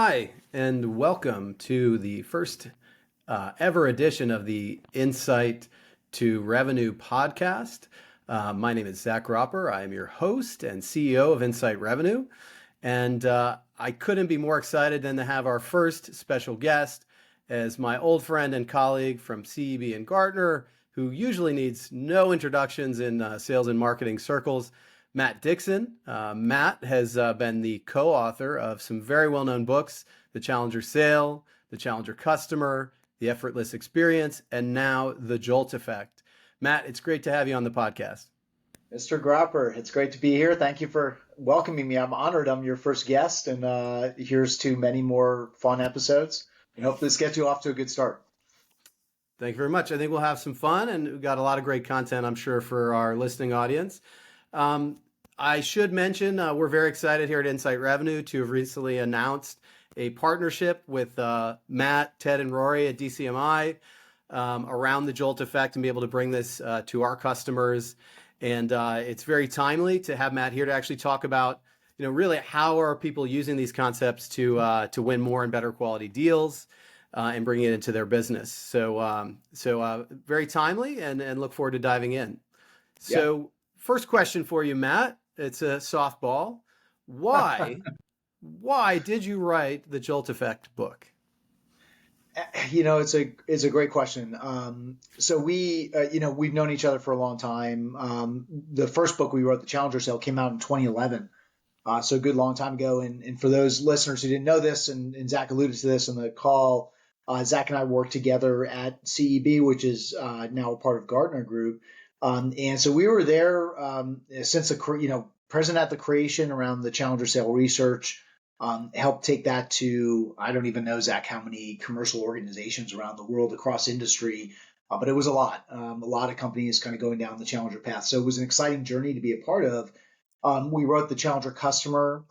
Hi, and welcome to the first ever edition of the Insight to Revenue podcast. My name is Zach Gropper. I am your host and CEO of Insight Revenue. And I couldn't be more excited than to have our first special guest as my old friend and colleague from CEB and Gartner, who usually needs no introductions in sales and marketing circles, Matt Dixon. Matt has been the co-author of some very well-known books, The Challenger Sale, The Challenger Customer, The Effortless Experience, and now The JOLT Effect. Matt, it's great to have you on the podcast. Mr. Gropper, it's great to be here. Thank you for welcoming me. I'm honored I'm your first guest, and here's to many more fun episodes. And hope this gets you off to a good start. Thank you very much. I think we'll have some fun, and we've got a lot of great content, I'm sure, for our listening audience. I should mention we're very excited here at Insight Revenue to have recently announced a partnership with Matt, Ted, and Rory at DCMI around the JOLT effect and be able to bring this to our customers. And it's very timely to have Matt here to actually talk about, really how are people using these concepts to win more and better quality deals and bring it into their business. So very timely and look forward to diving in. So first question for you, Matt. It's a softball. Why did you write the JOLT Effect book? It's a great question. So we've known each other for a long time. The first book we wrote, The Challenger Sale, came out in 2011. So a good long time ago. And for those listeners who didn't know this, and Zach alluded to this in the call, Zach and I worked together at CEB, which is now a part of Gartner Group. And so we were there since present at the creation around the Challenger Sale research, helped take that to, I don't even know, Zach, how many commercial organizations around the world across industry, but it was a lot of companies kind of going down the Challenger path. So it was an exciting journey to be a part of. We wrote the Challenger Customer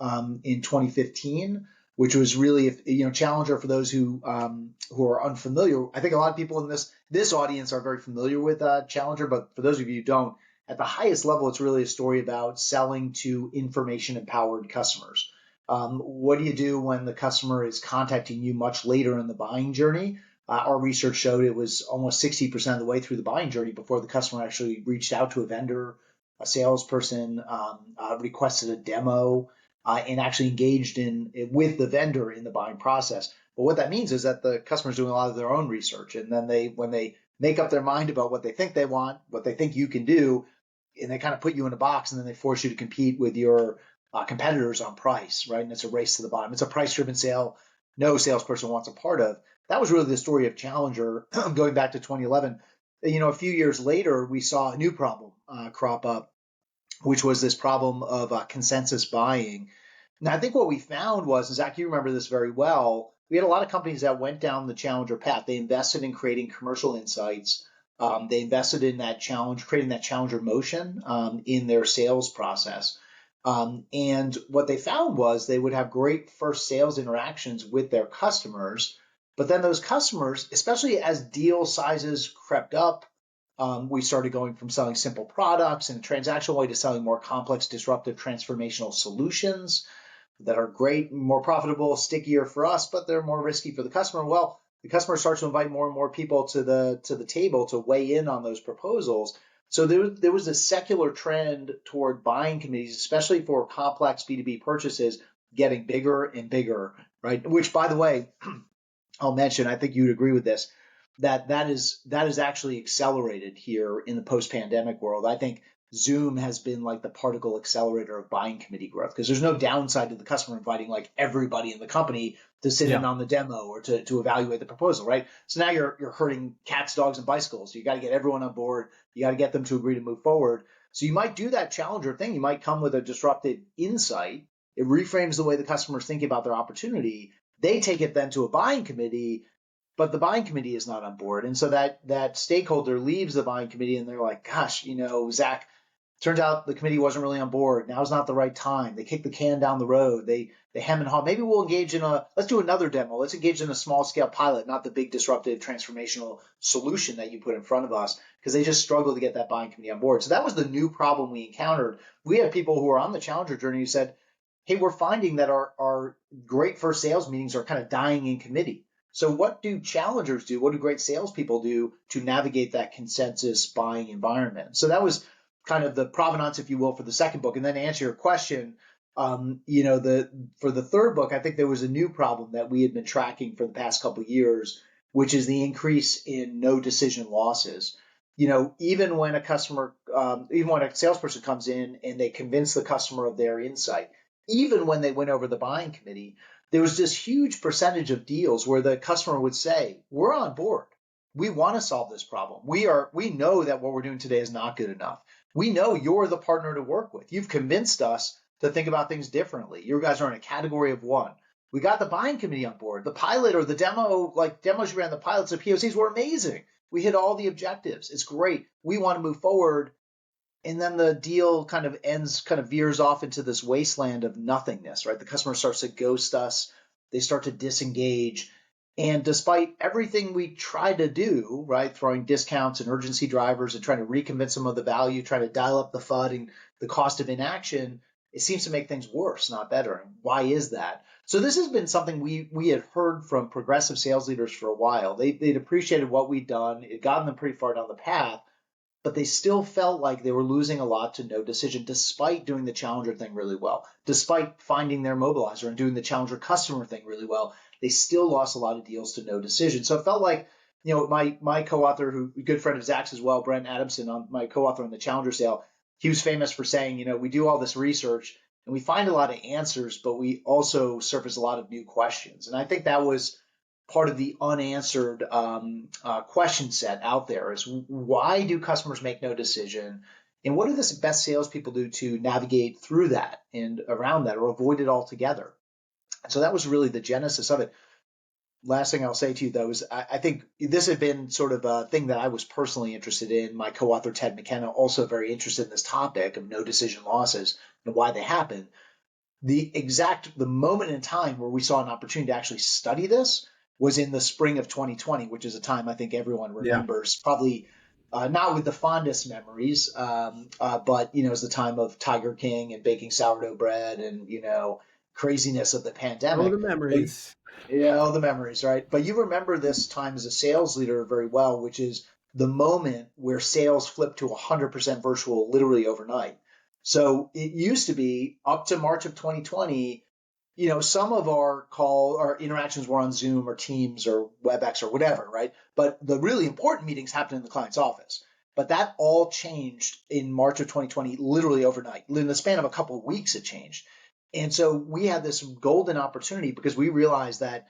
in 2015, which was really, Challenger, for those who are unfamiliar. I think a lot of people in this audience are very familiar with Challenger, but for those of you who don't, at the highest level, it's really a story about selling to information-empowered customers. What do you do when the customer is contacting you much later in the buying journey? Our research showed it was almost 60% of the way through the buying journey before the customer actually reached out to a vendor, a salesperson, requested a demo, and actually engaged with the vendor in the buying process. But what that means is that the customer's doing a lot of their own research, and then when they make up their mind about what they think they want, what they think you can do, and they kind of put you in a box, and then they force you to compete with your competitors on price, right? And it's a race to the bottom. It's a price-driven sale no salesperson wants a part of. That was really the story of Challenger going back to 2011. A few years later, we saw a new problem crop up, which was this problem of consensus buying. Now, I think what we found was, and Zach, you remember this very well, we had a lot of companies that went down the Challenger path. They invested in creating commercial insights. They invested in creating that Challenger motion in their sales process. And what they found was they would have great first sales interactions with their customers, but then those customers, especially as deal sizes crept up, we started going from selling simple products in a transactional way to selling more complex, disruptive, transformational solutions that are great, more profitable, stickier for us, but they're more risky for the customer. Well, the customer starts to invite more and more people to the table to weigh in on those proposals. So there was a secular trend toward buying committees, especially for complex B2B purchases, getting bigger and bigger, right? Which, by the way, I'll mention, I think you'd agree with this, that is actually accelerated here in the post-pandemic world. I think Zoom has been like the particle accelerator of buying committee growth, because there's no downside to the customer inviting like everybody in the company to sit in on the demo or to evaluate the proposal, right? So now you're herding cats, dogs, and bicycles. So you got to get everyone on board. You got to get them to agree to move forward. So you might do that Challenger thing. You might come with a disruptive insight. It reframes the way the customer's thinking about their opportunity. They take it then to a buying committee, but the buying committee is not on board. And so that stakeholder leaves the buying committee and they're like, gosh, Zach, turns out the committee wasn't really on board. Now's not the right time. They kick the can down the road. They hem and haw. Maybe we'll engage let's do another demo. Let's engage in a small scale pilot, not the big disruptive transformational solution that you put in front of us, because they just struggle to get that buying committee on board. So that was the new problem we encountered. We had people who were on the Challenger journey who said, hey, we're finding that our great first sales meetings are kind of dying in committee. So what do challengers do? What do great salespeople do to navigate that consensus buying environment? So that was kind of the provenance, if you will, for the second book. And then to answer your question, for the third book, I think there was a new problem that we had been tracking for the past couple of years, which is the increase in no decision losses. Even when even when a salesperson comes in and they convince the customer of their insight, even when they went over the buying committee, there was this huge percentage of deals where the customer would say, we're on board. We want to solve this problem. We know that what we're doing today is not good enough. We know you're the partner to work with. You've convinced us to think about things differently. You guys are in a category of one. We got the buying committee on board. The pilot or the demo, like demos you ran, the pilots, the POCs were amazing. We hit all the objectives. It's great. We want to move forward. And then the deal kind of veers off into this wasteland of nothingness, right? The customer starts to ghost us. They start to disengage. And despite everything we try to do, right, throwing discounts and urgency drivers and trying to reconvince them of the value, trying to dial up the FUD and the cost of inaction, it seems to make things worse, not better. And why is that? So this has been something we had heard from progressive sales leaders for a while. They'd appreciated what we'd done. It gotten them pretty far down the path, but they still felt like they were losing a lot to no decision, despite doing the challenger thing really well, despite finding their mobilizer and doing the challenger customer thing really well. They still lost a lot of deals to no decision. So it felt like, my co-author, who a good friend of Zach's as well, Brent Adamson, my co-author on the challenger sale, he was famous for saying, we do all this research and we find a lot of answers, but we also surface a lot of new questions. And I think that was part of the unanswered question set out there is, why do customers make no decision? And what do the best salespeople do to navigate through that and around that or avoid it altogether? And so that was really the genesis of it. Last thing I'll say to you, though, is I think this had been sort of a thing that I was personally interested in. My co-author, Ted McKenna, also very interested in this topic of no decision losses and why they happen. The moment in time where we saw an opportunity to actually study this was in the spring of 2020, which is a time I think everyone remembers, probably not with the fondest memories, but, it was the time of Tiger King and baking sourdough bread and, craziness of the pandemic. Oh, the memories. Yeah, all the memories, right? But you remember this time as a sales leader very well, which is the moment where sales flipped to 100% virtual literally overnight. So it used to be up to March of 2020, some of our interactions were on Zoom or Teams or WebEx or whatever, right? But the really important meetings happened in the client's office. But that all changed in March of 2020, literally overnight. In the span of a couple of weeks, it changed. And so we had this golden opportunity because we realized that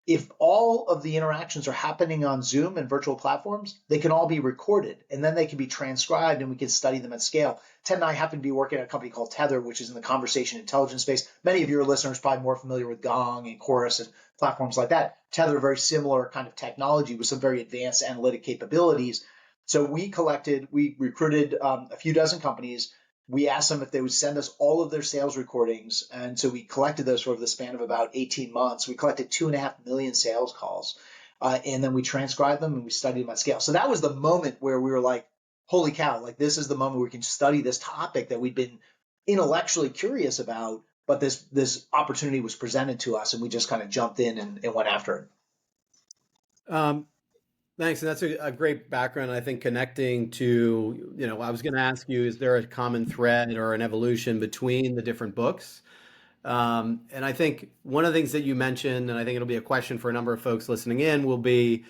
if all of the interactions are happening on Zoom and virtual platforms, they can all be recorded and then they can be transcribed and we can study them at scale. Ted and I happen to be working at a company called Tether, which is in the conversation intelligence space. Many of your listeners are probably more familiar with Gong and Chorus and platforms like that. Tether, very similar kind of technology with some very advanced analytic capabilities. So we recruited a few dozen companies. We asked them if they would send us all of their sales recordings. And so we collected those over the span of about 18 months. We collected 2.5 million sales calls. And then we transcribed them and we studied them at scale. So that was the moment where we were like, holy cow, like this is the moment where we can study this topic that we'd been intellectually curious about, but this opportunity was presented to us and we just kind of jumped in and went after it. Thanks. And that's a great background. I think connecting to, I was going to ask you, is there a common thread or an evolution between the different books? And I think one of the things that you mentioned, and I think it'll be a question for a number of folks listening in, will be,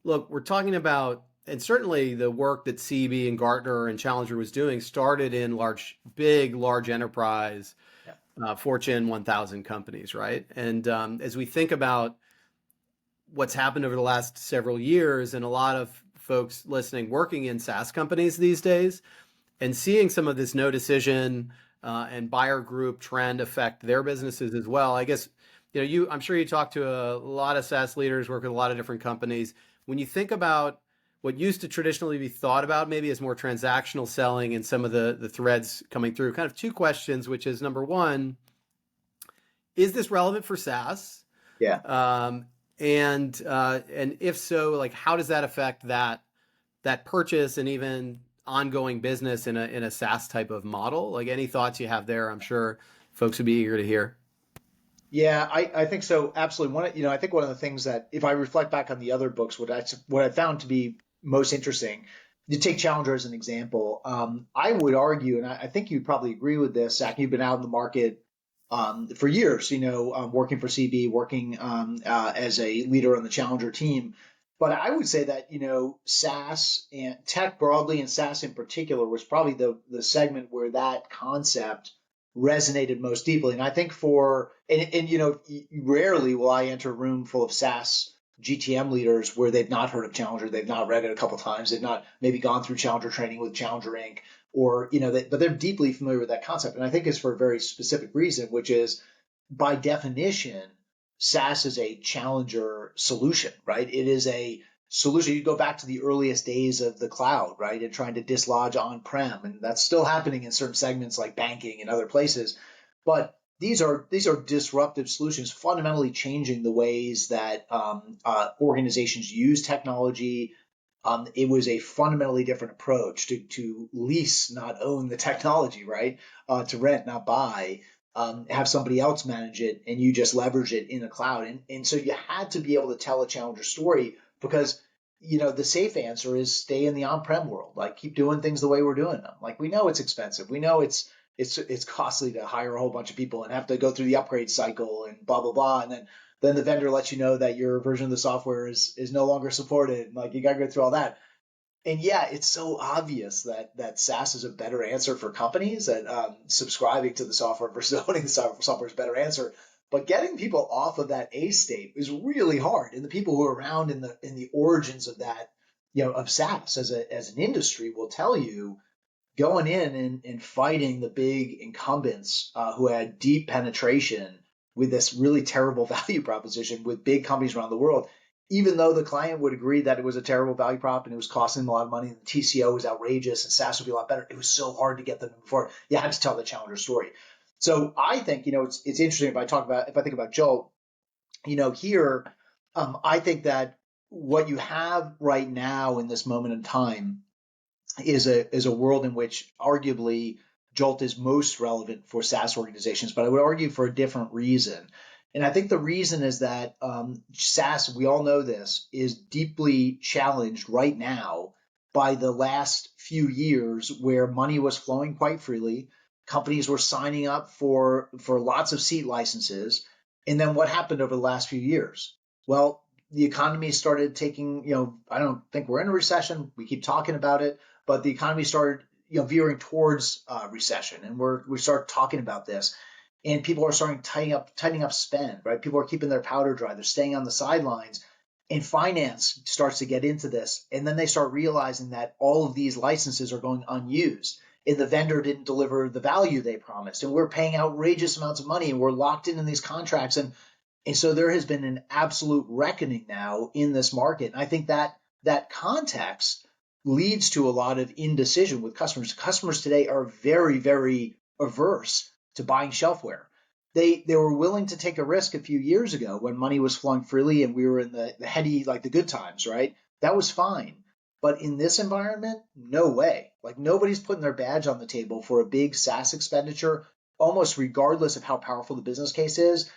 look, we're talking about, and certainly the work that CB and Gartner and Challenger was doing started in large enterprise, Fortune 1000 companies, right? And as we think about what's happened over the last several years, and a lot of folks listening working in SaaS companies these days, and seeing some of this no decision and buyer group trend affect their businesses as well. I guess, I'm sure you talk to a lot of SaaS leaders, work with a lot of different companies. When you think about what used to traditionally be thought about maybe as more transactional selling and some of the threads coming through, kind of two questions, which is number one, is this relevant for SaaS? Yeah. And if so, like, how does that affect that purchase and even ongoing business in a SaaS type of model? Like, any thoughts you have there? I'm sure folks would be eager to hear? Yeah, I think so. Absolutely. I think one of the things that, if I reflect back on the other books, what I found to be most interesting, to take Challenger as an example, I would argue, and I think you'd probably agree with this, Zach. You've been out in the market for years, working for CB, working as a leader on the Challenger team. But I would say that, SaaS and tech broadly, and SaaS in particular, was probably the segment where that concept resonated most deeply. And I think rarely will I enter a room full of SaaS GTM leaders where they've not heard of Challenger, they've not read it a couple of times, they've not maybe gone through Challenger training with Challenger Inc. or, but they're deeply familiar with that concept. And I think it's for a very specific reason, which is, by definition, SaaS is a challenger solution, right? It is a solution. You go back to the earliest days of the cloud, right, and trying to dislodge on-prem, and that's still happening in certain segments like banking and other places. But these are disruptive solutions, fundamentally changing the ways that organizations use technology. It was a fundamentally different approach to lease, not own the technology, right? To rent, not buy. Have somebody else manage it, and you just leverage it in the cloud. And so you had to be able to tell a challenger story, because the safe answer is stay in the on-prem world, like keep doing things the way we're doing them. Like, we know it's expensive, we know it's costly to hire a whole bunch of people and have to go through the upgrade cycle and blah blah blah, and then the vendor lets you know that your version of the software is no longer supported, and like you got to go through all that. And yeah, it's so obvious that SaaS is a better answer for companies, that subscribing to the software versus owning the software is a better answer. But getting people off of that A state is really hard. And the people who are around in the origins of that, of SaaS as an industry, will tell you, going in and fighting the big incumbents who had deep penetration with this really terrible value proposition with big companies around the world, even though the client would agree that it was a terrible value prop and it was costing them a lot of money and the TCO was outrageous and SaaS would be a lot better, it was so hard to get them before. You had to tell the challenger story. So I think, it's interesting if I think about JOLT, here, I think that what you have right now in this moment in time is a world in which arguably JOLT is most relevant for SaaS organizations, but I would argue for a different reason. And I think the reason is that SaaS, we all know this, is deeply challenged right now by the last few years, where money was flowing quite freely. Companies were signing up for lots of seat licenses. And then what happened over the last few years? Well, the economy started taking, I don't think we're in a recession. We keep talking about it, but the economy started, veering towards recession. And we start talking about this. And people are starting tightening up spend, right? People are keeping their powder dry. They're staying on the sidelines. And finance starts to get into this. And then they start realizing that all of these licenses are going unused. And the vendor didn't deliver the value they promised. And we're paying outrageous amounts of money, and we're locked in these contracts. And so there has been an absolute reckoning now in this market. And I think that context leads to a lot of indecision with customers. Customers today are very, very averse to buying shelfware. They were willing to take a risk a few years ago when money was flowing freely and we were in the heady, like the good times, right? That was fine. But in this environment, no way. Like, nobody's putting their badge on the table for a big SaaS expenditure, almost regardless of how powerful the business case is,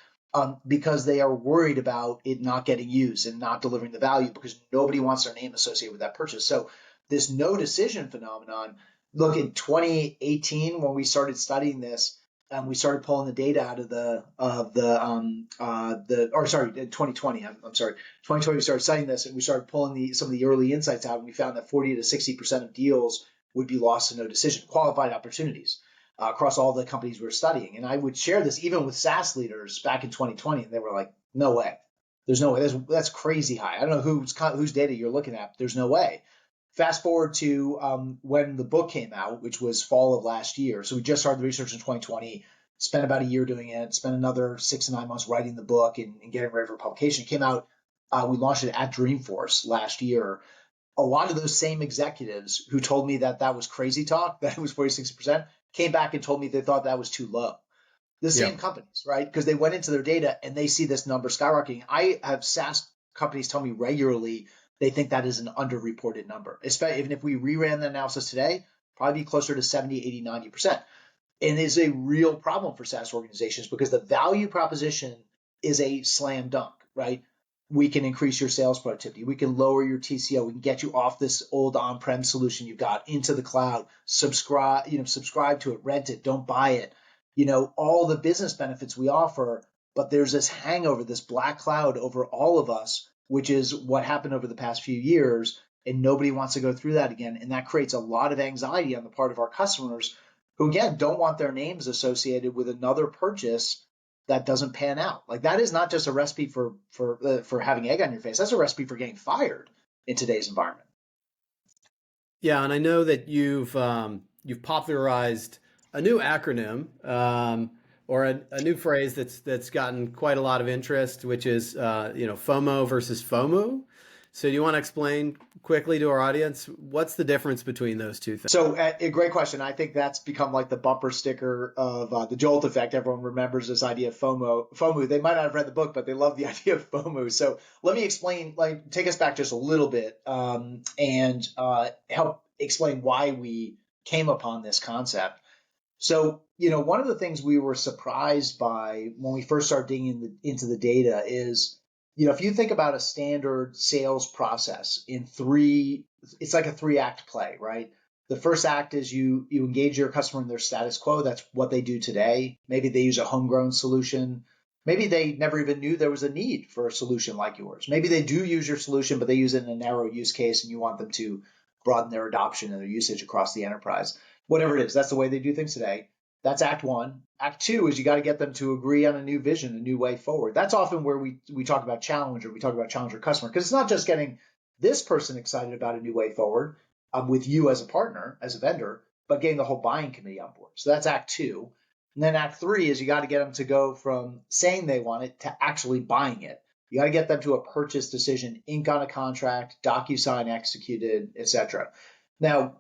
because they are worried about it not getting used and not delivering the value, because nobody wants their name associated with that purchase. So this no decision phenomenon, look, in 2018, when we started studying this, we started pulling the data out of 2020. I'm sorry, 2020. We started studying this, and we started pulling some of the early insights out, and we found that 40 to 60% of deals would be lost to no decision, qualified opportunities, across all the companies we were studying. And I would share this even with SaaS leaders back in 2020, and they were like, "No way, there's no way. That's crazy high. I don't know whose data you're looking at. But there's no way." Fast forward to when the book came out, which was fall of last year. So we just started the research in 2020, spent about a year doing it, spent another 6 to 9 months writing the book and getting ready for publication. It came out, we launched it at Dreamforce last year. A lot of those same executives who told me that was crazy talk, that it was 46%, came back and told me they thought that was too low. The same companies, right? Because they went into their data and they see this number skyrocketing. I have SaaS companies tell me regularly they think that is an underreported number. Even if we reran the analysis today, probably be closer to 70, 80, 90%. and is a real problem for SaaS organizations because the value proposition is a slam dunk, right? We can increase your sales productivity. We can lower your TCO. We can get you off this old on-prem solution you've got into the cloud. Subscribe to it, rent it, don't buy it. All the business benefits we offer, but there's this hangover, this black cloud over all of us, which is what happened over the past few years, and nobody wants to go through that again. And that creates a lot of anxiety on the part of our customers who, again, don't want their names associated with another purchase that doesn't pan out. Like, that is not just a recipe for having egg on your face. That's a recipe for getting fired in today's environment. Yeah, and I know that you've popularized a new acronym, or a new phrase that's gotten quite a lot of interest, which is FOMO versus FOMO. So do you want to explain quickly to our audience what's the difference between those two things? So a great question. I think that's become like the bumper sticker of the JOLT effect. Everyone remembers this idea of FOMO. They might not have read the book, but they love the idea of FOMO. So let me explain, take us back just a little bit, and help explain why we came upon this concept. So, one of the things we were surprised by when we first started digging into the data is, if you think about a standard sales process it's like a 3-act play, right? The first act is you engage your customer in their status quo. That's what they do today. Maybe they use a homegrown solution. Maybe they never even knew there was a need for a solution like yours. Maybe they do use your solution, but they use it in a narrow use case and you want them to broaden their adoption and their usage across the enterprise. Whatever it is, that's the way they do things today. That's act 1. Act 2 is you got to get them to agree on a new vision, a new way forward. That's often where we talk about challenge, or we talk about challenger customer, because it's not just getting this person excited about a new way forward with you as a partner, as a vendor, but getting the whole buying committee on board. So that's act 2. And then act 3 is you got to get them to go from saying they want it to actually buying it. You got to get them to a purchase decision, ink on a contract, DocuSign executed, etc. Now,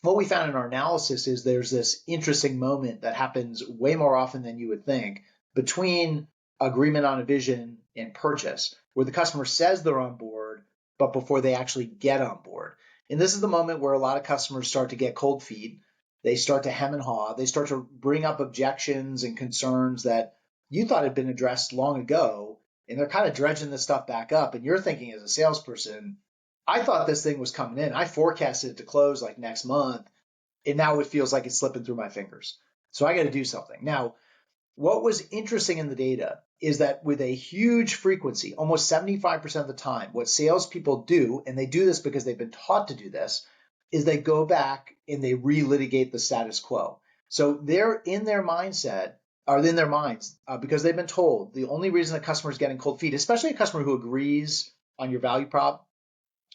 what we found in our analysis is there's this interesting moment that happens way more often than you would think between agreement on a vision and purchase, where the customer says they're on board, but before they actually get on board. And this is the moment where a lot of customers start to get cold feet. They start to hem and haw. They start to bring up objections and concerns that you thought had been addressed long ago, and they're kind of dredging this stuff back up. And you're thinking as a salesperson, I thought this thing was coming in. I forecasted it to close like next month, and now it feels like it's slipping through my fingers. So I got to do something. Now, what was interesting in the data is that with a huge frequency, almost 75% of the time, what salespeople do, and they do this because they've been taught to do this, is they go back and they relitigate the status quo. So they're in their mindset, or in their minds, because they've been told the only reason a customer is getting cold feet, especially a customer who agrees on your value prop,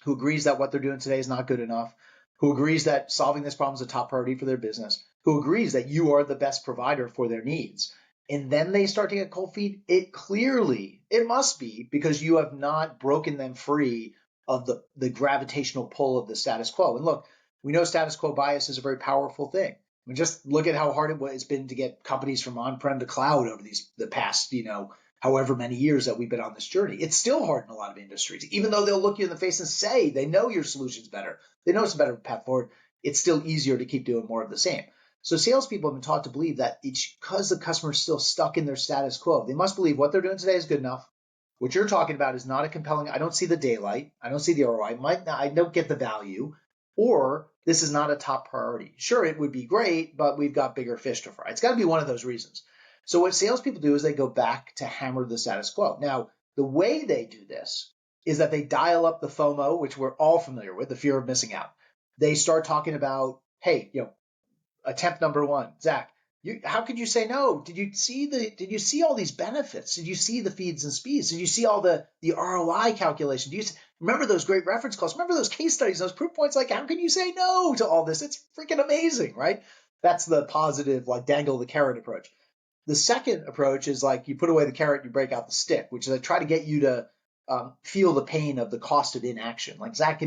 who agrees that what they're doing today is not good enough, who agrees that solving this problem is a top priority for their business, who agrees that you are the best provider for their needs. And then they start to get cold feet. It must be because you have not broken them free of the gravitational pull of the status quo. And look, we know status quo bias is a very powerful thing. I mean, just look at how hard it's been to get companies from on-prem to cloud over the past, however many years that we've been on this journey. It's still hard in a lot of industries, even though they'll look you in the face and say they know your solution's better. They know it's a better path forward. It's still easier to keep doing more of the same. So salespeople have been taught to believe that it's because the customer is still stuck in their status quo. They must believe what they're doing today is good enough. What you're talking about is not a compelling, I don't see the daylight. I don't see the ROI. I don't get the value. Or this is not a top priority. Sure, it would be great, but we've got bigger fish to fry. It's got to be one of those reasons. So what salespeople do is they go back to hammer the status quo. Now, the way they do this is that they dial up the FOMO, which we're all familiar with, the fear of missing out. They start talking about, hey, attempt number 1, Zach, how could you say no? Did you see all these benefits? Did you see the feeds and speeds? Did you see all the ROI calculation? Remember those great reference calls? Remember those case studies, those proof points? Like, how can you say no to all this? It's freaking amazing, right? That's the positive, dangle the carrot approach. The second approach is you put away the carrot, you break out the stick, which is I try to get you to feel the pain of the cost of inaction. Like, Zach,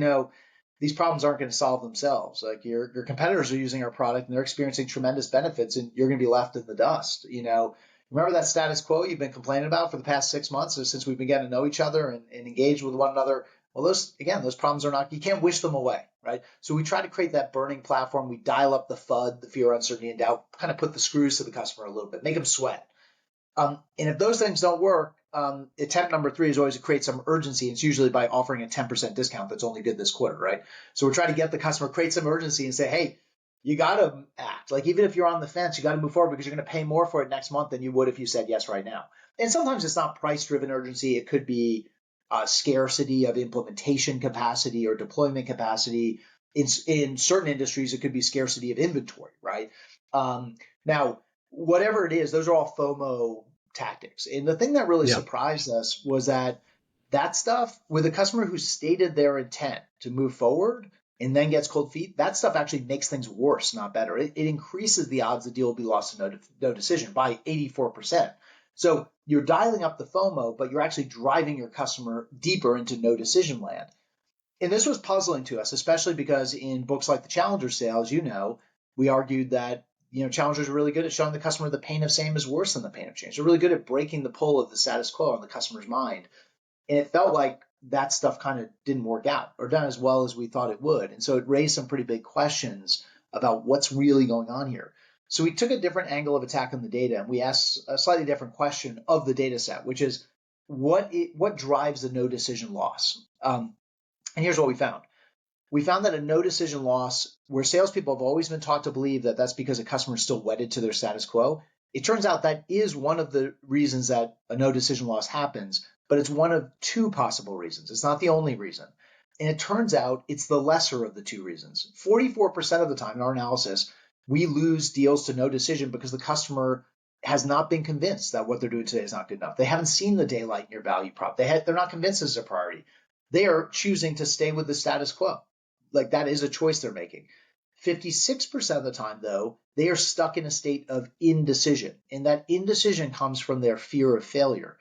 these problems aren't going to solve themselves. Like, your competitors are using our product and they're experiencing tremendous benefits, and you're going to be left in the dust. Remember that status quo you've been complaining about for the past 6 months, or since we've been getting to know each other and engage with one another? Well, those problems are not, you can't wish them away. right? So we try to create that burning platform. We dial up the FUD, the fear, uncertainty, and doubt, kind of put the screws to the customer a little bit, make them sweat. And if those things don't work, attempt number 3 is always to create some urgency. It's usually by offering a 10% discount that's only good this quarter, right? So we're trying to get the customer, create some urgency and say, hey, you got to act. Like, even if you're on the fence, you got to move forward because you're going to pay more for it next month than you would if you said yes right now. And sometimes it's not price-driven urgency. It could be scarcity of implementation capacity or deployment capacity. In certain industries, it could be scarcity of inventory, right? Now, whatever it is, those are all FOMO tactics. And the thing that really surprised us was that stuff with a customer who stated their intent to move forward and then gets cold feet, that stuff actually makes things worse, not better. It increases the odds the deal will be lost to no decision by 84%. So you're dialing up the FOMO, but you're actually driving your customer deeper into no decision land. And this was puzzling to us, especially because in books like the Challenger Sale, as you know, we argued that challengers are really good at showing the customer the pain of same is worse than the pain of change. They're really good at breaking the pull of the status quo on the customer's mind. And it felt like that stuff kind of didn't work out or done as well as we thought it would. And so it raised some pretty big questions about what's really going on here. So we took a different angle of attack on the data, and we asked a slightly different question of the data set, which is what drives the no decision loss? And here's what we found. We found that a no decision loss, where salespeople have always been taught to believe that that's because a customer is still wedded to their status quo, it turns out that is one of the reasons that a no decision loss happens, but it's one of 2 possible reasons. It's not the only reason. And it turns out it's the lesser of the 2 reasons. 44% of the time in our analysis, we lose deals to no decision because the customer has not been convinced that what they're doing today is not good enough. They haven't seen the daylight in your value prop. They're not convinced this is a priority. They are choosing to stay with the status quo. Like, that is a choice they're making. 56% of the time, though, they are stuck in a state of indecision. And that indecision comes from their fear of failure.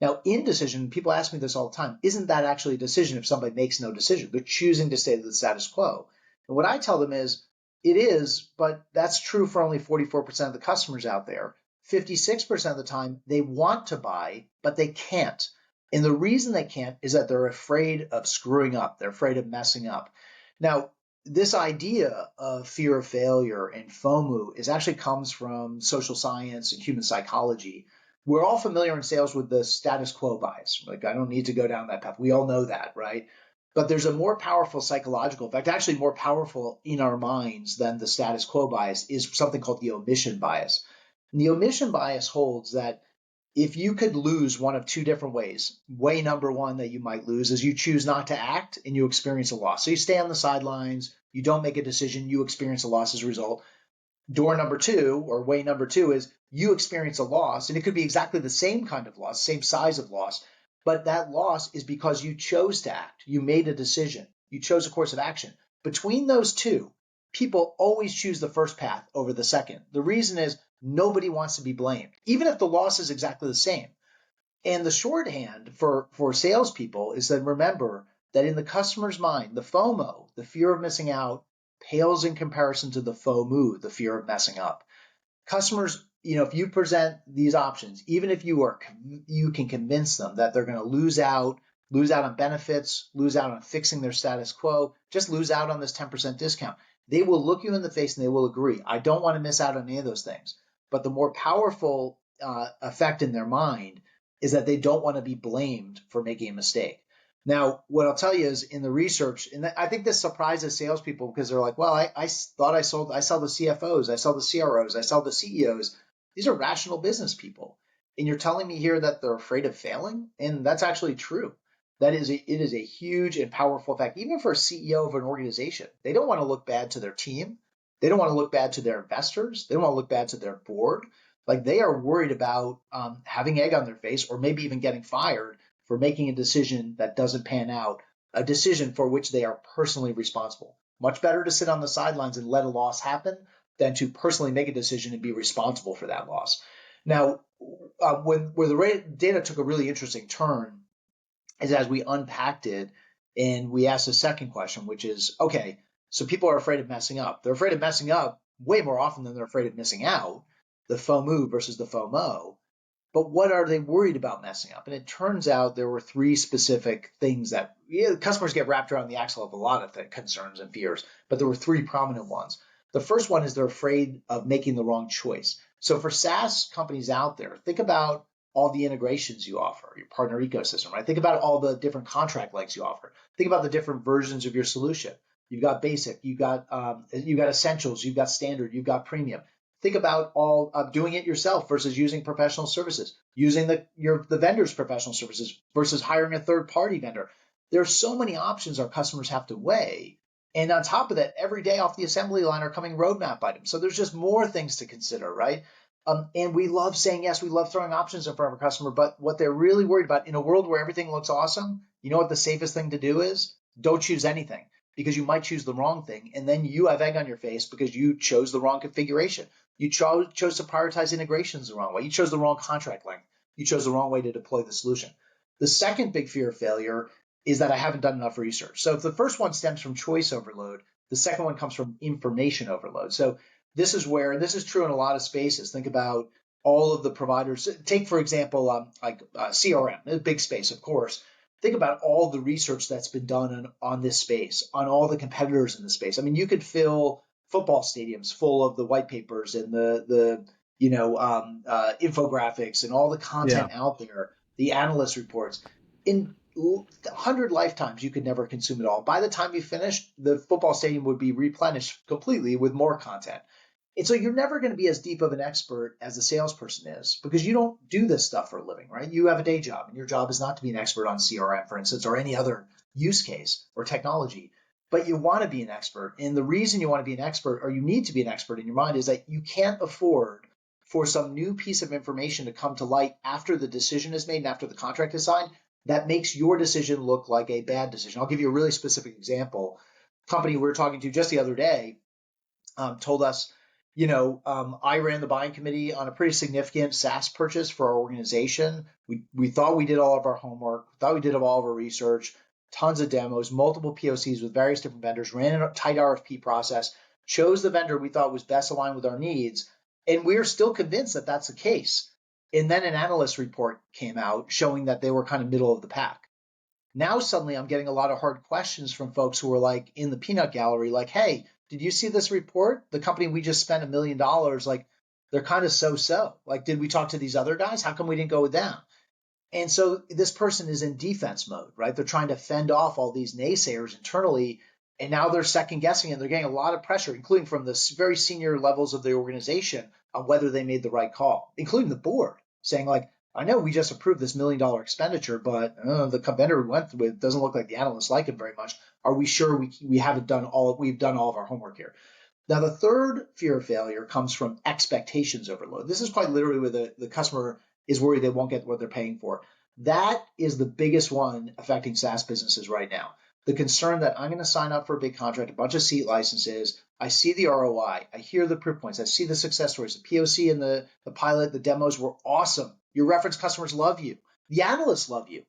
Now, indecision, people ask me this all the time, isn't that actually a decision if somebody makes no decision? They're choosing to stay to the status quo. And what I tell them is, it is, but that's true for only 44% of the customers out there. 56% of the time, they want to buy, but they can't. And the reason they can't is that they're afraid of screwing up. They're afraid of messing up. Now, this idea of fear of failure and FOMO actually comes from social science and human psychology. We're all familiar in sales with the status quo bias. Like, I don't need to go down that path. We all know that, right? But there's a more powerful psychological effect, actually more powerful in our minds than the status quo bias, is something called the omission bias. And the omission bias holds that if you could lose one of 2 different ways, way number 1 that you might lose is you choose not to act and you experience a loss. So you stay on the sidelines, you don't make a decision, you experience a loss as a result. Door number 2, or way number 2, is you experience a loss, and it could be exactly the same kind of loss, same size of loss, but that loss is because you chose to act. You made a decision. You chose a course of action. Between those 2, people always choose the first path over the second. The reason is nobody wants to be blamed, even if the loss is exactly the same. And the shorthand for salespeople is that remember that in the customer's mind, the FOMO, the fear of missing out, pales in comparison to the FOMO, the fear of messing up. Customers, if you present these options, even if you can convince them that they're going to lose out on benefits, lose out on fixing their status quo, just lose out on this 10% discount, they will look you in the face and they will agree. I don't want to miss out on any of those things. But the more powerful effect in their mind is that they don't want to be blamed for making a mistake. Now, what I'll tell you is in the research, and I think this surprises salespeople because they're like, well, I thought I sell the CFOs, I sell the CROs, I sell the CEOs. These are rational business people. And you're telling me here that they're afraid of failing? And that's actually true. It is a huge and powerful fact, even for a CEO of an organization. They don't want to look bad to their team. They don't want to look bad to their investors. They don't want to look bad to their board. Like, they are worried about having egg on their face or maybe even getting fired for making a decision that doesn't pan out, a decision for which they are personally responsible. Much better to sit on the sidelines and let a loss happen than to personally make a decision and be responsible for that loss. Now, where the data took a really interesting turn is as we unpacked it and we asked a second question, which is, okay, so people are afraid of messing up. They're afraid of messing up way more often than they're afraid of missing out, the FOMO versus the FOMO. but what are they worried about messing up? And it turns out there were three specific things that customers get wrapped around the axle of a lot of concerns and fears, but there were three prominent ones. The first one is they're afraid of making the wrong choice. So for SaaS companies out there, think about all the integrations you offer, your partner ecosystem, right? Think about all the different contract lengths you offer. Think about the different versions of your solution. You've got basic, you've got essentials, you've got standard, you've got premium. Think about all doing it yourself versus using professional services, using the vendor's professional services versus hiring a third party vendor. There are so many options our customers have to weigh. And on top of that, every day off the assembly line are coming roadmap items. So there's just more things to consider, right? And we love saying yes, we love throwing options in front of our customer, but what they're really worried about in a world where everything looks awesome, you know what the safest thing to do is? Don't choose anything, because you might choose the wrong thing, and then you have egg on your face because you chose the wrong configuration. You chose to prioritize integrations the wrong way. You chose the wrong contract length. You chose the wrong way to deploy the solution. The second big fear of failure is that I haven't done enough research. So if the first one stems from choice overload, the second one comes from information overload. So this is true in a lot of spaces. Think about all of the providers. Take, for example, CRM, a big space, of course. Think about all the research that's been done on this space, on all the competitors in the space. I mean, you could fill football stadiums full of the white papers and the infographics and all the content out there, the analyst reports. In 100 lifetimes, you could never consume it all. By the time you finished, the football stadium would be replenished completely with more content. And so you're never going to be as deep of an expert as a salesperson is, because you don't do this stuff for a living, right? You have a day job, and your job is not to be an expert on CRM, for instance, or any other use case or technology. But you want to be an expert. And the reason you want to be an expert, or you need to be an expert in your mind, is that you can't afford for some new piece of information to come to light after the decision is made and after the contract is signed that makes your decision look like a bad decision. I'll give you a really specific example. Company we were talking to just the other day told us, I ran the buying committee on a pretty significant SaaS purchase for our organization. We thought we did all of our homework, thought we did all of our research, tons of demos, multiple POCs with various different vendors, ran a tight RFP process, chose the vendor we thought was best aligned with our needs, and we're still convinced that that's the case. And then an analyst report came out showing that they were kind of middle of the pack. Now suddenly I'm getting a lot of hard questions from folks who are like in the peanut gallery, like, hey, did you see this report? The company we just spent $1 million, like they're kind of so-so. Like, did we talk to these other guys? How come we didn't go with them? And so this person is in defense mode, right? They're trying to fend off all these naysayers internally. And now they're second guessing, and they're getting a lot of pressure, including from the very senior levels of the organization on whether they made the right call, including the board saying like, I know we just approved this $1 million expenditure, but the vendor we went with doesn't look like the analysts like it very much. Are we sure we've done all of our homework here? Now, the third fear of failure comes from expectations overload. This is quite literally where the customer is worried they won't get what they're paying for. That is the biggest one affecting SaaS businesses right now. The concern that I'm going to sign up for a big contract, a bunch of seat licenses, I see the ROI, I hear the proof points, I see the success stories, the POC and the pilot, the demos were awesome. Your reference customers love you. The analysts love you.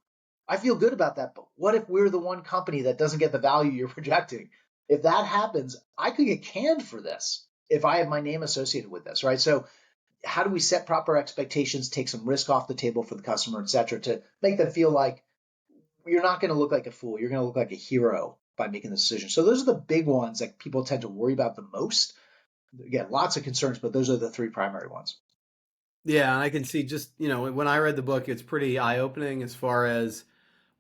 I feel good about that, but what if we're the one company that doesn't get the value you're projecting? If that happens, I could get canned for this if I have my name associated with this, right? So how do we set proper expectations, take some risk off the table for the customer, et cetera, to make them feel like you're not going to look like a fool. You're going to look like a hero by making the decision. So those are the big ones that people tend to worry about the most. Again, lots of concerns, but those are the three primary ones. Yeah, and I can see just, when I read the book, it's pretty eye-opening as far as,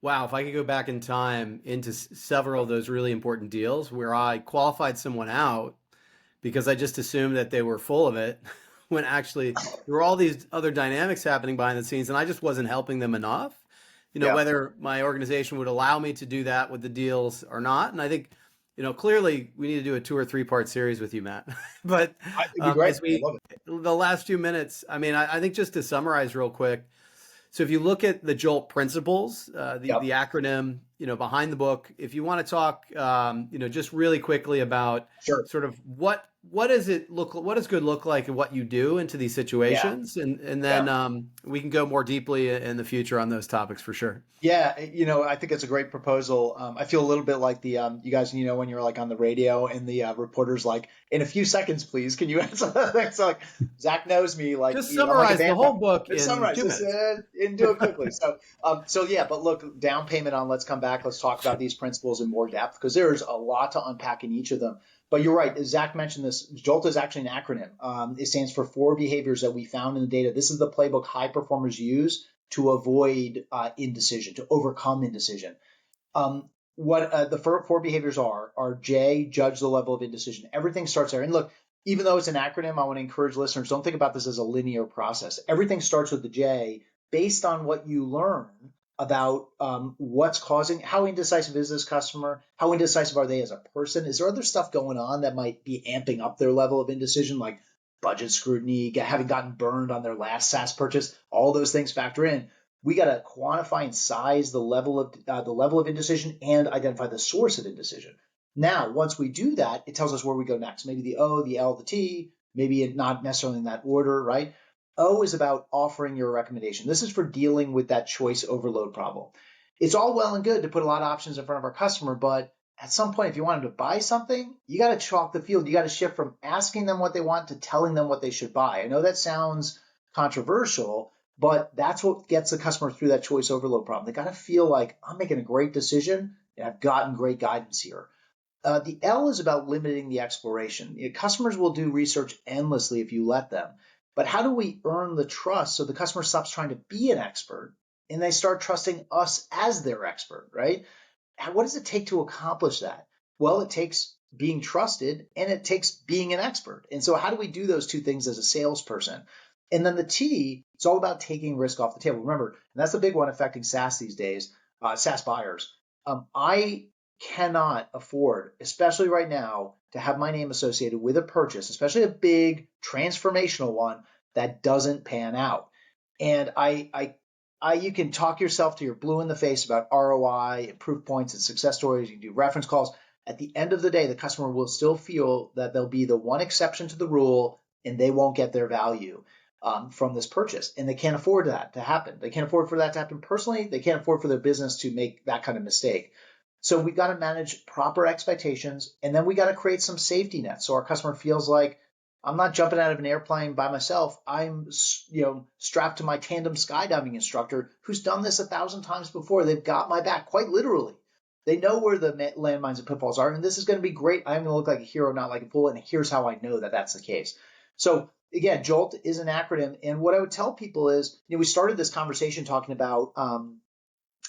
wow, if I could go back in time into several of those really important deals where I qualified someone out because I just assumed that they were full of it, when actually there were all these other dynamics happening behind the scenes and I just wasn't helping them enough. Whether my organization would allow me to do that with the deals or not. And I think, clearly we need to do a 2 or 3 part series with you, Matt. But as the last few minutes, I think just to summarize real quick. So if you look at the JOLT principles, the acronym, behind the book, if you want to talk, just really quickly about sort of what what does it look? What does good look like, and what you do into these Yeah. situations, and Yeah. then we can go more deeply in the future on those topics for sure. Yeah, I think it's a great proposal. I feel a little bit like the you guys, when you're like on the radio and the reporter's like, in a few seconds, please, can you answer that? So like, Zach knows me, like, Just I'm like a summarize the whole vampire. book Let's in summarize two this minutes. and do it quickly. So yeah, but look, down payment on. Let's come back. Let's talk about these principles in more depth because there's a lot to unpack in each of them. But you're right. Zach mentioned this. JOLT is actually an acronym. It stands for 4 behaviors that we found in the data. This is the playbook high performers use to avoid indecision, to overcome indecision. What the 4 behaviors are J, judge the level of indecision. Everything starts there. And look, even though it's an acronym, I want to encourage listeners, don't think about this as a linear process. Everything starts with the J based on what you learn about what's causing, how indecisive is this customer? How indecisive are they as a person? Is there other stuff going on that might be amping up their level of indecision, like budget scrutiny, having gotten burned on their last SaaS purchase? All those things factor in. We got to quantify and size the level of indecision and identify the source of indecision. Now, once we do that, it tells us where we go next. Maybe the O, the L, the T, maybe not necessarily in that order, right? O is about offering your recommendation. This is for dealing with that choice overload problem. It's all well and good to put a lot of options in front of our customer, but at some point, if you want them to buy something, you got to chalk the field. You got to shift from asking them what they want to telling them what they should buy. I know that sounds controversial, but that's what gets the customer through that choice overload problem. They got to feel like I'm making a great decision and I've gotten great guidance here. The L is about limiting the exploration. Customers will do research endlessly if you let them. But how do we earn the trust so the customer stops trying to be an expert and they start trusting us as their expert, right? What does it take to accomplish that? Well, it takes being trusted and it takes being an expert. And so, how do we do those two things as a salesperson? And then the T, it's all about taking risk off the table. Remember, and that's the big one affecting SaaS these days, SaaS buyers. I cannot afford, especially right now, to have my name associated with a purchase, especially a big transformational one that doesn't pan out. And you can talk yourself to your blue in the face about ROI and proof points and success stories. You can do reference calls. At the end of the day, the customer will still feel that they'll be the one exception to the rule and they won't get their value from this purchase. And they can't afford that to happen. They can't afford for that to happen personally. They can't afford for their business to make that kind of mistake. So we've got to manage proper expectations, and then we got to create some safety nets so our customer feels like I'm not jumping out of an airplane by myself. I'm, strapped to my tandem skydiving instructor who's done this 1,000 times before. They've got my back, quite literally. They know where the landmines and pitfalls are, and this is going to be great. I'm going to look like a hero, not like a fool, and here's how I know that that's the case. So again, JOLT is an acronym, and what I would tell people is, we started this conversation talking about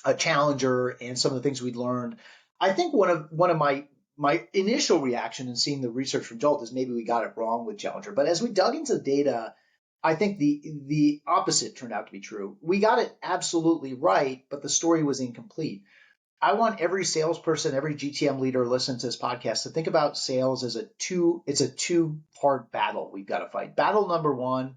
a challenger and some of the things we'd learned. I think one of my initial reaction in seeing the research from JOLT is maybe we got it wrong with Challenger. But as we dug into the data, I think the opposite turned out to be true. We got it absolutely right, but the story was incomplete. I want every salesperson, every GTM leader listening to this podcast to think about sales as it's a two-part battle we've got to fight. Battle number one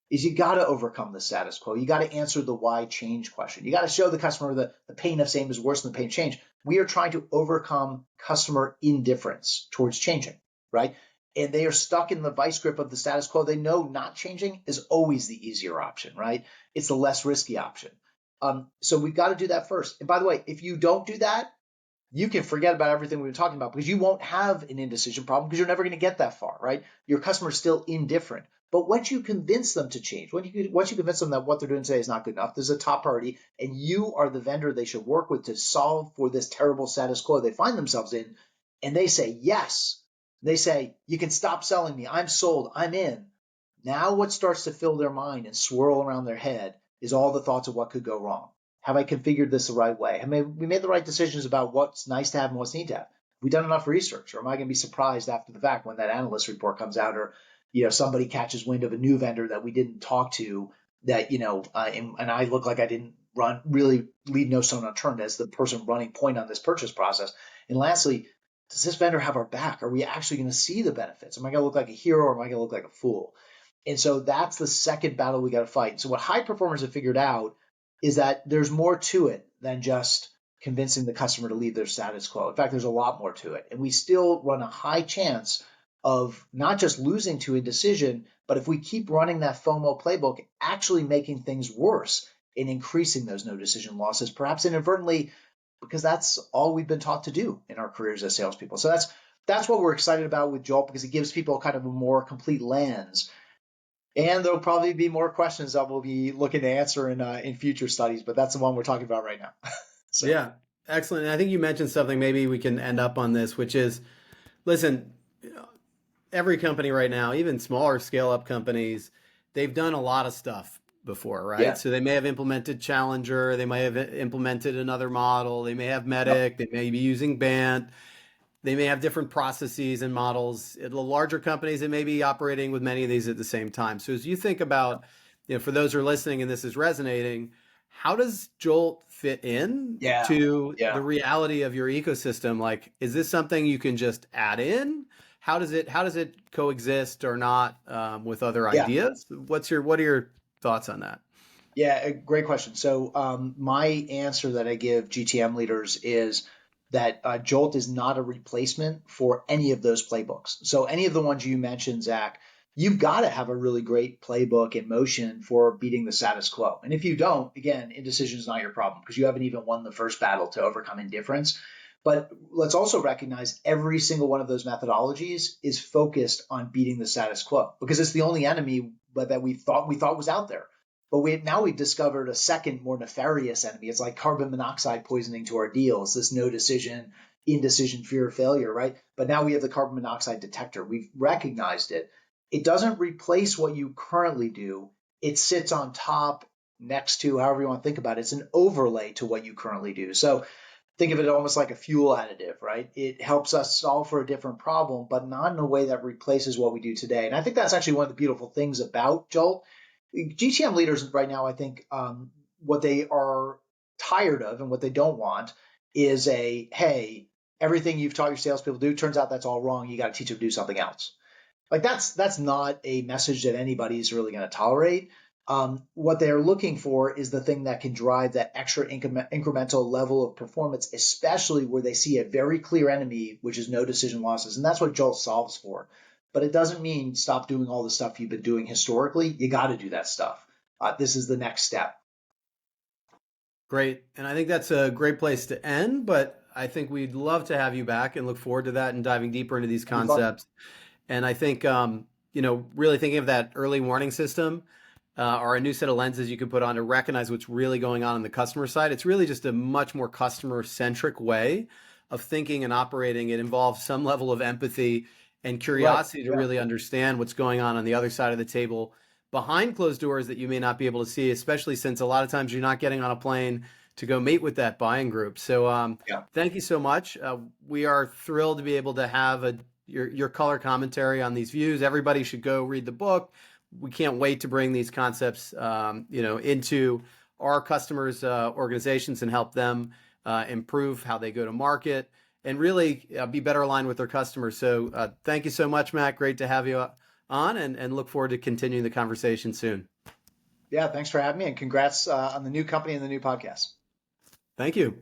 is you got to overcome the status quo. You got to answer the why change question. You got to show the customer the pain of same is worse than the pain of change. We are trying to overcome customer indifference towards changing, right? And they are stuck in the vice grip of the status quo. They know not changing is always the easier option, right? It's the less risky option. So we've got to do that first. And by the way, if you don't do that, you can forget about everything we've been talking about because you won't have an indecision problem because you're never going to get that far, right? Your customer's still indifferent. But once you convince them to change, once you convince them that what they're doing today is not good enough, this is a top priority, and you are the vendor they should work with to solve for this terrible status quo they find themselves in, and they say yes, they say, you can stop selling me, I'm sold, I'm in. Now what starts to fill their mind and swirl around their head is all the thoughts of what could go wrong. Have I configured this the right way? Have we made the right decisions about what's nice to have and what's need to have? Have we done enough research? Or am I going to be surprised after the fact when that analyst report comes out or somebody catches wind of a new vendor that we didn't talk to that, and I look like I didn't really leave no stone unturned as the person running point on this purchase process. And lastly, does this vendor have our back? Are we actually going to see the benefits? Am I going to look like a hero or am I going to look like a fool? And so that's the second battle we got to fight. So what high performers have figured out is that there's more to it than just convincing the customer to leave their status quo. In fact, there's a lot more to it. And we still run a high chance of not just losing to indecision, but if we keep running that FOMO playbook, actually making things worse and increasing those no decision losses, perhaps inadvertently, because that's all we've been taught to do in our careers as salespeople. So that's what we're excited about with Jolt, because it gives people kind of a more complete lens. And there'll probably be more questions that we'll be looking to answer in future studies, but that's the one we're talking about right now. So Yeah, excellent. And I think you mentioned something, maybe we can end up on this, which is, listen, every company right now, even smaller scale up companies, they've done a lot of stuff before, right? yeah, So they may have implemented Challenger, they may have implemented another model, they may have yep, Medic, they may be using Bant, they may have different processes and models. At the larger companies, it may be operating with many of these at the same time. So as you think about, for those who are listening and this is resonating, how does Jolt fit in yeah, to the yeah, reality of your ecosystem? Like, is this something you can just add in? How does it coexist or not with other yeah. ideas? What are your thoughts on that? Yeah, a great question. So, my answer that I give GTM leaders is that Jolt is not a replacement for any of those playbooks. So, any of the ones you mentioned, Zach, you've got to have a really great playbook in motion for beating the status quo. And if you don't, again, indecision is not your problem because you haven't even won the first battle to overcome indifference. But let's also recognize every single one of those methodologies is focused on beating the status quo because it's the only enemy that we thought was out there. But we've discovered a second, more nefarious enemy. It's like carbon monoxide poisoning to our deals. This no decision, indecision, fear of failure, right? But now we have the carbon monoxide detector. We've recognized it. It doesn't replace what you currently do. It sits on top, next to, however you want to think about it. It's an overlay to what you currently do. So think of it almost like a fuel additive, right? It helps us solve for a different problem, but not in a way that replaces what we do today. And I think that's actually one of the beautiful things about Jolt. GTM leaders right now, I think, what they are tired of and what they don't want is hey, everything you've taught your salespeople to do, turns out that's all wrong. You got to teach them to do something else. Like that's not a message that anybody's really going to tolerate. What they're looking for is the thing that can drive that extra incremental level of performance, especially where they see a very clear enemy, which is no decision losses. And that's what Jolt solves for. But it doesn't mean stop doing all the stuff you've been doing historically. You got to do that stuff. This is the next step. Great. And I think that's a great place to end, but I think we'd love to have you back and look forward to that and diving deeper into these That'd be fun. concepts. And I think, really thinking of that early warning system or a new set of lenses you can put on to recognize what's really going on the customer side. It's really just a much more customer centric way of thinking and operating. It involves some level of empathy and Right. curiosity to Yeah. really understand what's going on the other side of the table behind closed doors that you may not be able to see, especially since a lot of times you're not getting on a plane to go meet with that buying group. So Yeah. thank you so much. We are thrilled to be able to have your color commentary on these views. Everybody should go read the book. We can't wait to bring these concepts, into our customers' organizations and help them improve how they go to market and really be better aligned with their customers. So thank you so much, Matt. Great to have you on and look forward to continuing the conversation soon. Yeah. Thanks for having me and congrats on the new company and the new podcast. Thank you.